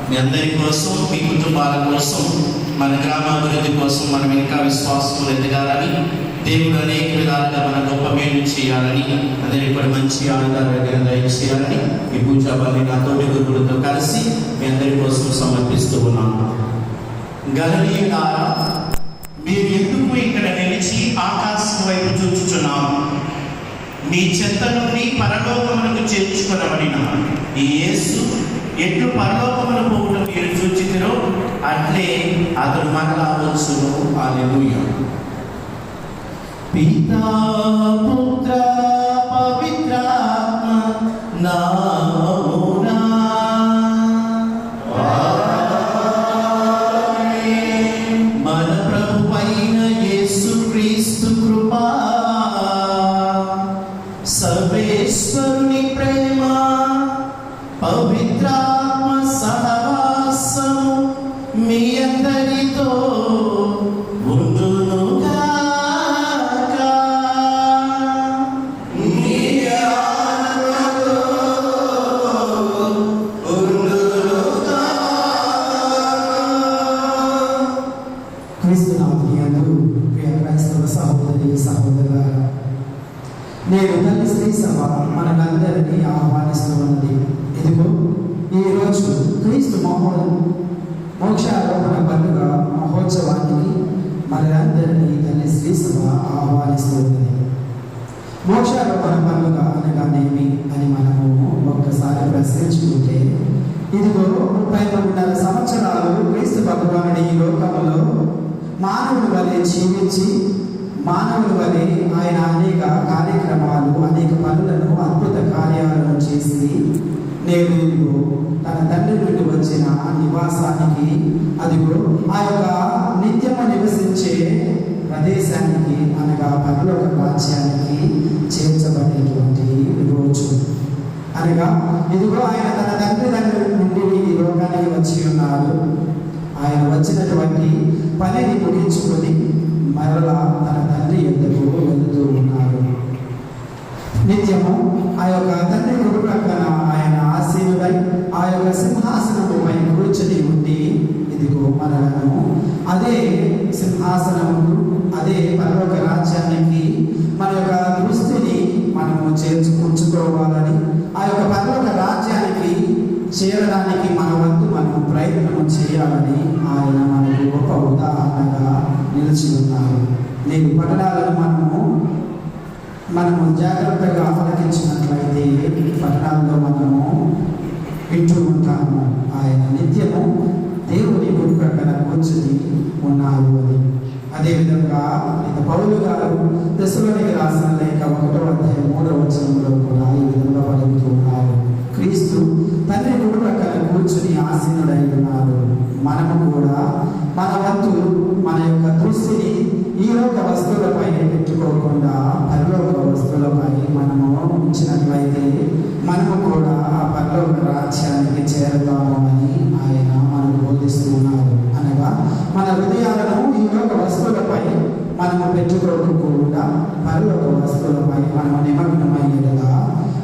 మీ అందరి కోసం, మీ కుటుంబాల కోసం, మన గ్రామాభివృద్ధి కోసం మనం ఇంకా విశ్వాసం ఎదగాలని, దేవుడు అనేక విధాలుగా మన గొప్ప మేలు చేయాలని, అందరి కూడా మంచి ఆనందాన్ని దయచేయాలని ఈ పూజా బలి నా తోటి గురువులతో కలిసి మీ అందరి కోసం సమర్పిస్తూ ఉన్నాను. గలిలయులారా, మీరు ఎందుకు ఇక్కడ నిలిచి ఆకాశం వైపు చూచుచున్నాము? మీ చెంత నుండి పరలోకమునకు చేర్చుకొనబడిన ఈ యేసు ఎట్లు పరలోకమును పోవుట మీరు చూచితిరో అట్లే అతడు మరలా వచ్చును. హల్లెలూయా. పితా పుత్ర పవిత్రాత్మ నామమునా మన ప్రభువైన యేసుక్రీస్తు కృపా, సర్వేశ్వరుని ప్రేమ, పవిత్రాత్మ సహవాసము మీ అందరితో ఉండును గాక. మీ ఆత్మతో ఉండును గాక. క్రీస్తునామమునందు ప్రియ క్రైస్తవ సహోదరి సహోదరులారా, నేను తల్లి శ్రీ సభ మనకందరినీ ఆహ్వానిస్తూ ఉన్నది. ఇదిగో ఈరోజు క్రీస్తు మోక్షారోపణ పండుగ మహోత్సవానికి మనందరినీ తల్లి శ్రీ సభ ఆహ్వానిస్తూ ఉన్నది. మోక్షారోపణ పండుగ అనగానేమి అని మనము ఒక్కసారి ప్రశ్నించుకుంటే, ఇదిగో 33 సంవత్సరాలు క్రీస్తు భగవానుడు ఈ లోకంలో మానవుడి వలె జీవించి, మానవుడి వలె ఆయన అనేక కార్యక్రమాలు, అనేక పనులను, అద్భుత కార్యాలను చేసి నేను ఇదిగో తన తండ్రి నుండి వచ్చిన నివాసానికి, అదిగో ఆ యొక్క నిత్యము నివసించే ప్రదేశానికి అనగా పరలోక రాజ్యానికి చేర్చబడేటువంటి రోజు. అనగా ఇదిగో ఆయన తన తండ్రి దగ్గర నుండి ఈ లోకానికి వచ్చి ఉన్నారు. ఆయన వచ్చినటువంటి పనిని ముగించుకొని మరలా తన తండ్రి యొద్దకు వెళుతూ ఉన్నారు. నిత్యము ఆ యొక్క తండ్రి కుడి ప్రక్కన ఆయన ఆసీనుడై ఆ యొక్క సింహాసనముపై కూర్చొని ఉండి ఇదిగో మనలను అదే సింహాసనము, అదే పరలోక రాజ్యానికి మన యొక్క దృష్టిని మనము ఉంచుకోవాలని, ఆ యొక్క పరలోక రాజ్యానికి చేరడానికి మన వంతు మనం ప్రయత్నం చేయాలని ఆయన మనకు గొప్ప ఉదాహరణగా నిలిచి ఉన్నారు. నేను పట్టణాలను మనము జాగ్రత్తగా ఆలకించినట్లయితే పట్టణాల్లో మనము వింటూ ఉంటాము, ఆయన నిత్యము దేవుని గుడి ప్రక్కన కూర్చుని ఉన్నారు అని. అదేవిధంగా పౌలు గారు దశలోనికి రాసిన లేఖ 1:3 కూడా ఈ విధంగా పలుకుతూ ఉన్నారు. క్రీస్తు తండ్రి గుడి ప్రక్కన కూర్చుని ఆసీనుడై ఉన్నారు. మనము కూడా మన వంతు మన యొక్క దృష్టిని ఈ లోక వస్తువులపై పెట్టుకోకుండా పరలోక వస్తువులపై మనము ఉంచినట్లయితే మనము కూడా ఆ పరలోక రాజ్యానికి చేరతాము అని ఆయన మనకు బోధిస్తూ ఉన్నారు. అనగా మన హృదయాలను ఈ లోక వస్తువులపై మనము పెట్టుకోకుండా పరలోక వస్తువులపై మనము నిమగ్నమయ్యేలా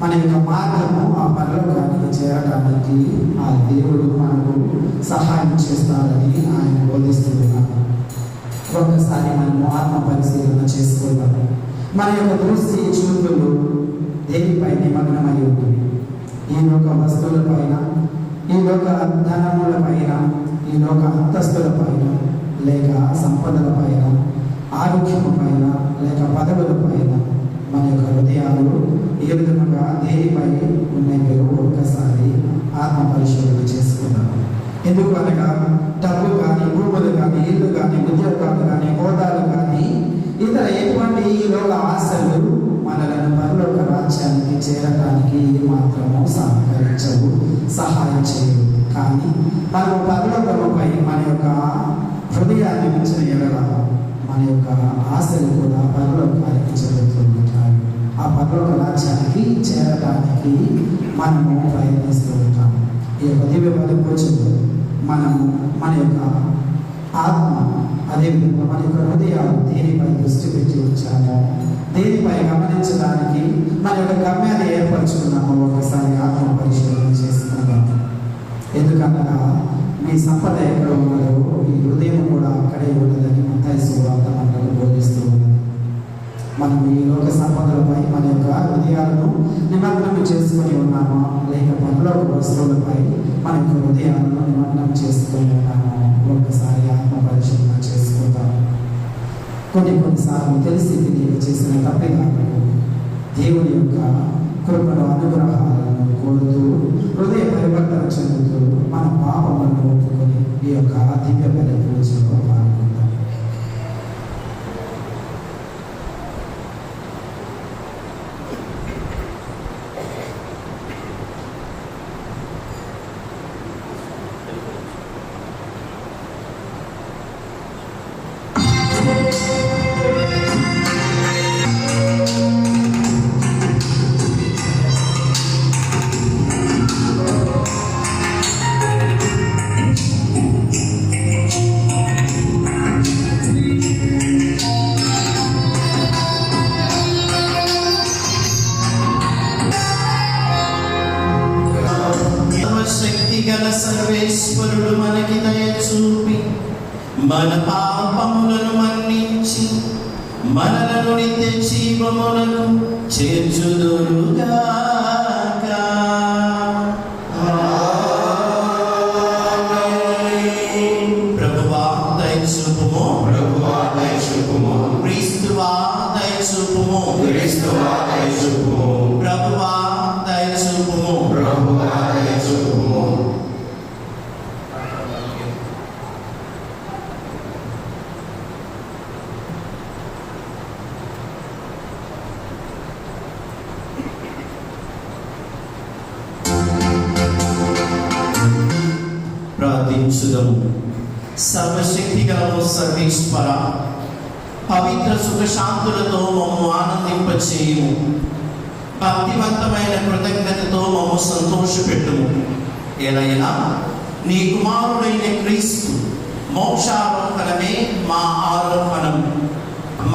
మన యొక్క మార్గము ఆ పరలోకానికి చేరడానికి ఆ దేవుడు మనకు సహాయం చేస్తారని ఆయన బోధిస్తున్నారు. ఒక్కసారి మనము ఆత్మ పరిశీలన చేసుకోవాలి. మన యొక్క దృష్టి చూపులు దేనిపై నిమగ్నమై ఉంటుంది? ఈ లోక వస్తువుల పైన, ఈ లోక ధనముల పైన, ఈ లోక అంతస్తుల పైన, లేక సంపదల పైన, ఆరోగ్యము పైన, లేక పదవుల పైన మన యొక్క హృదయాలు ఏ విధంగా దేనిపై ఉన్నాయో ఒక్కసారి ఆత్మ పరిశోధన చేసుకున్నాము. ఎందుకు అనగా డబ్బు కానీ, భూములు కానీ, ఇల్లు కానీ, ఉద్యోగాలు కానీ, హోదాలు కానీ, ఇతర ఎటువంటి ఈ లోక ఆశలు మనలను పరలోక రాజ్యానికి చేరడానికి మాత్రము సహకరించవు, సహాయం చేయవు. కానీ మనము పరలోకముపై మన యొక్క హృదయాన్ని ఉంచిన ఎడల మన యొక్క ఆశలు కూడా పరలోకానికి చేరుతూ ఉంటాయి. ఆ పరలోక రాజ్యానికి చేరడానికి మనము ప్రయత్నిస్తూ ఉంటాము. ఈ యొక్క దివ్య బలిపూజలో మనము మన యొక్క ఆత్మ, అదేవిధంగా మన యొక్క హృదయాలు దేనిపై దృష్టి పెట్టి ఉంచామో, దేనిపై గమనించడానికి మన యొక్క గమ్యాన్ని ఏర్పరచుకున్నామో ఒకసారి ఆత్మ పరిశోధన చేసుకున్నాము. ఎందుకనగా మీ సంపద ఎక్కడ ఉన్నదో ఈ హృదయం కూడా అక్కడే ఉన్నదని మత్తయి సువార్త మనకు బోధిస్తూ ఉన్నది. మనం ఈ లోక సంపదలపై మన యొక్క హృదయాలను నిమగ్నం చేసుకొని ఉన్నామా, లేక పరలోక వస్తువులపై మన యొక్క హృదయాలను నిమగ్నం చేసుకొని ఉన్నామా? ఒక్కసారి ఆత్మ పరిశీలన చేసుకుంటాము. కొన్నిసార్లు తెలిసి తెలియక చేసిన తప్పిదాలను దేవుని యొక్క కృపను, అనుగ్రహాలను కోరుతూ హృదయ పరివర్తన చెందుతూ మన పాపములను ఒప్పుకొని ఈ యొక్క దివ్య బలి పూజలో పాల్గొంటాం. సర్వేశ్వరుడు మనకి దయ చూపి మన పాపములను మన్నించి మనలను నిత్య జీవములకు చేర్చుదురుగాక. ప్రభువా దయ చూపుము, ప్రభువా దయ చూపుము, క్రీస్తువా దయ చూపుము, క్రీస్తువా దయ చూపుము, ప్రభువా దయ చూపుము, ప్రభువా దయ చూపుము. ప్రార్థించుదము. సర్వశక్తి గలము సర్వేశ్వర, పవిత్ర సుఖశాంతులతో మమ్ము ఆనందింపచేయుము. భక్తివంతమైన కృతజ్ఞతతో మమ్ము సంతోషపెట్టుము. ఎలైనా నీ కుమారుడైన క్రీస్తు మోక్షారోహణమే మా ఆరోహణం.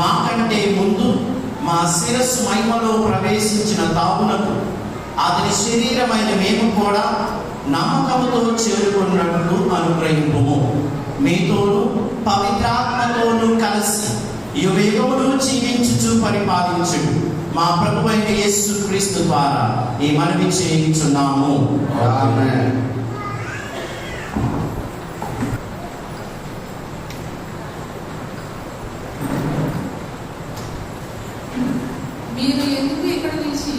మాకంటే ముందు మా శిరస్సు మహిమలో ప్రవేశించిన తావునకు అతని శరీరమైన మేము కూడా నమ్మకముతో చేరుకున్నట్లు అనుగ్రహింపుము. మీతోను పవిత్రాత్మతోనూ కలిసి యుగయుగములు జీవించుచు పరిపాలించుడు మా ప్రభువైన యేసుక్రీస్తు ద్వారా ఈ మనవి చేయించున్నాము. ఆమేన్. మీరు ఎందుకు ఇక్కడ నిలిచి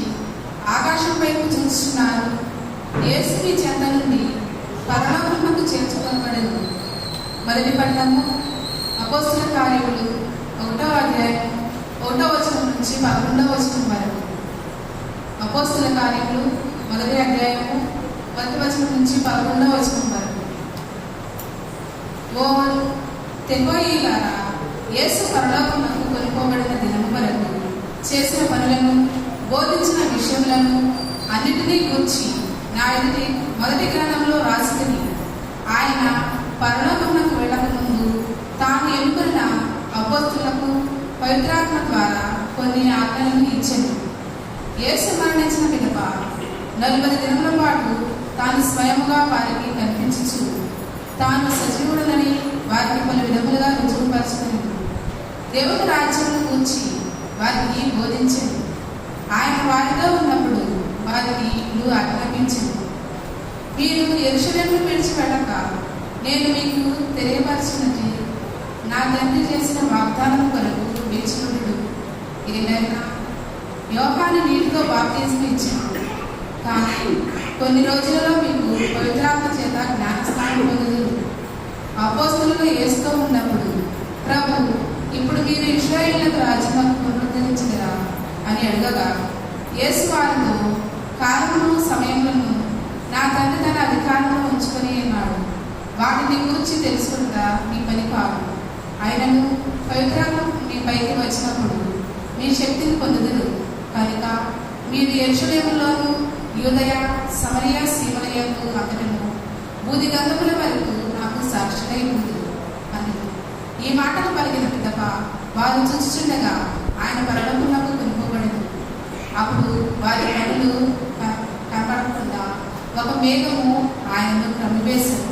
ఆకాశం వైపు చూస్తున్నారు? యేసు మీ చెంత నుండి పరలోకమునకు చేర్చుకొనబడెను. మొదటి పట్టణము అపోస్తల కార్యములు 1వ అధ్యాయం 1వ వచనం నుంచి 11వ వచనం వరకు. అపోస్తల కార్యములు 1వ అధ్యాయము 1వ వచనం నుంచి 11వ వచనం వరకు. ఓ తెకోయిలారా, యేసు పరలోకమునకు కొనుక్కోబడిన దినము వరకు చేసిన పనులను, బోధించిన విషయములను అన్నిటినీ గురించి నా ఎదుటి మొదటి గ్రంథంలో రాసితిని. ఆయన పరలోకమునకు వెళ్ళకముందు తాను ఎన్నుకున్న అపోస్తలులకు పవిత్రాత్మ ద్వారా కొన్ని ఆజ్ఞలను ఇచ్చెను. యేసు మరణించిన పిదప 40 దినముల పాటు తాను స్వయముగా వారికి కనిపించుచు తాను సజీవుడనని వారికి పలు విధములుగా రుజువుపరచుకుని దేవుని రాజ్యమును గూర్చి వారికి బోధించెను. ఆయన వారితో ఉన్నప్పుడు వారికి నువ్వు ఆజ్ఞాపించెను. మీరు యెరూషలేమును విడిచి వెళ్ళక నేను మీకు తెలియపరచినది నా తండ్రి చేసిన వాగ్దానం కొరకు వేచినుడు. ఏదైనా యోహాను నీటితో బాప్తిజం ఇచ్చాను, కానీ కొన్ని రోజులలో మీకు పవిత్రాత్మ చేత జ్ఞానస్నానం పొందుదురు. అపోస్తలులు యేసుతో ఉన్నప్పుడు ప్రభు, ఇప్పుడు మీరు ఇశ్రాయేలులకు రాజ్యం పునరుద్ధరించగలరా అని అడగగా యేసు వారితో, కాలమును సమయములను నా తండ్రి తన అధికారంలో ఉంచుకొని ఉన్నాడు. వాటిని గురించి తెలుసుకుంటా మీ పని కాదు. ఆయనను పవిత్రాత్మ మీ పైకి వచ్చినప్పుడు మీ శక్తిని పొందుదురు. కనుక మీరు యెరూషలేములోను యూదయ సమరయ సీమలయందు అంతటను బూది గంధముల వరకు నాకు సాక్షిగా ఉందురు అని ఈ మాటలు పలికిన పిదప వారు చూచుచుండగా ఆయన పరలోకమునకు కొనుక్కోబడెను. అప్పుడు వారి కనులు కనపడకుండా ఒక మేఘము ఆయనను క్రమివేశారు.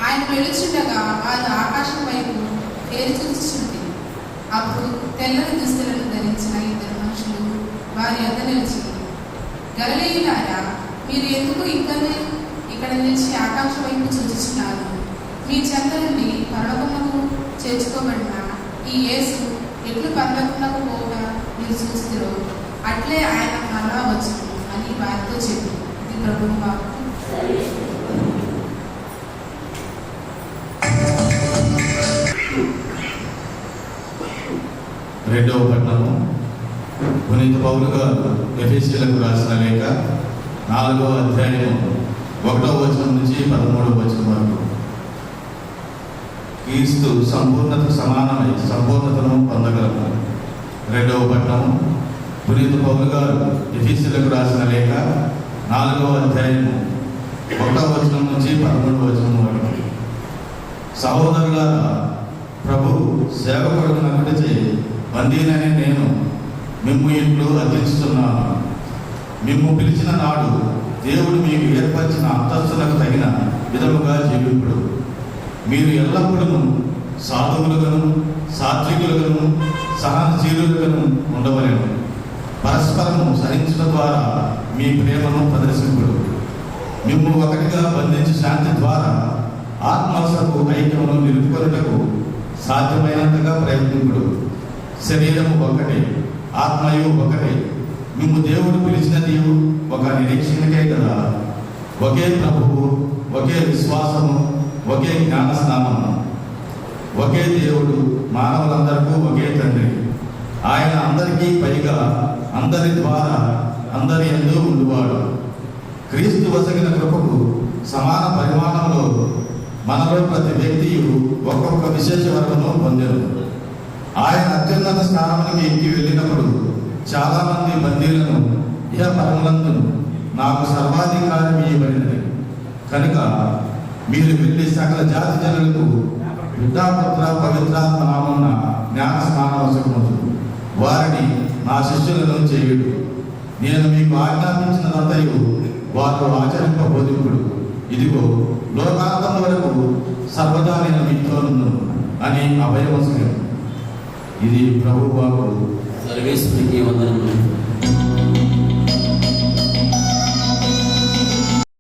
ఆయన వెళుచుండగా వారు ఆకాశం వైపు తేరి చూచుచుంది. అప్పుడు తెల్లని దుస్తులను ధరించిన 2 మనుషులు వారి వద్ద నిలిచి, గలిలయులారా, మీరు ఎందుకు ఇక్కడ నిలిచి ఆకాశం వైపు చూచుచున్నారు? మీ చెంత నుండి పరలోకమునకు చేర్చుకోబడిన ఈ యేసు ఎట్లు పరలోకమునకు పోగా మీరు చూస్తురో అట్లే ఆయన మరలా వచ్చును అని వారితో చెప్పి, ఇది ప్రభువు వాక్కు. రెండవ పట్టణము పునీత పౌలు గారు ఎఫెసీయులకు రాసిన లేఖ 4వ అధ్యాయం 1వ వచనం నుంచి 13వ వచనం వరకు. క్రీస్తు సంపూర్ణతకు సమానమై సంపూర్ణతను పొందగలము. రెండవ పట్టణము పునీత పౌలు గారు ఎఫెసీయులకు రాసిన లేఖ 4వ అధ్యాయం 1వ వచనం నుంచి 13వ వచనం వరకు. సహోదరులారా, ప్రభు సేవకుడునొకటిచే బందీనని నేను మిమ్ము ఇంట్లో అర్థిస్తున్నాను. మిమ్ము పిలిచిన నాడు దేవుడు మీకు ఏర్పరిచిన అంతస్తులకు తగిన విధముగా జీవింపుడు. మీరు ఎల్లప్పుడూ సాధువులుగాను సాత్వికులుగాను సహనశీలులుగాను ఉండవలేను. పరస్పరము సహించడం ద్వారా మీ ప్రేమను ప్రదర్శింపుడు. మిమ్ము ఒకటిగా బంధించి శాంతి ద్వారా ఆత్మసకు ఐక్యమును నిలుపుకొనుటకు సాధ్యమైనంతగా ప్రయత్నింపుడు. శరీరము ఒకటే, ఆత్మయు ఒకటే. మిమ్ము దేవుడు పిలిచినది ఒక నిరీక్షణకే కదా. ఒకే ప్రభువు, ఒకే విశ్వాసము, ఒకే జ్ఞానస్నానము, ఒకే దేవుడు, మానవులందరికీ ఒకే తండ్రి. ఆయన అందరికీ పైగా, అందరి ద్వారా, అందరి యందు ఉండువాడు. క్రీస్తు వసగిన కృపకు సమాన పరిమాణంలో మనలో ప్రతి వ్యక్తి ఒక్కొక్క విశేష వర్గను పొందారు. ఆయన అత్యున్నత స్థానానికి ఎక్కి వెళ్ళినప్పుడు చాలా మంది బందీలను ఇహ పరములందు నాకు సర్వాధికారం ఇవ్వబడినది కనుక మీరు వెళ్ళి సకల జాతి జనులకు విద్యాపుత్ర పవిత్రాత్మ నామమున జ్ఞాన స్నానవసరముందు వారిని నా శిష్యులను చేయుడు. నేను మీకు ఆజ్ఞాపించినదంతయు వారు ఆచరింపబోధింపుడు. ఇదిగో లోకాంతం వరకు సర్వదా నేను మీతో ఉన్నాను అని అభయవసరం. ఇది ప్రభువు వాక్కు. సర్వేశ్వరికి వందనములు.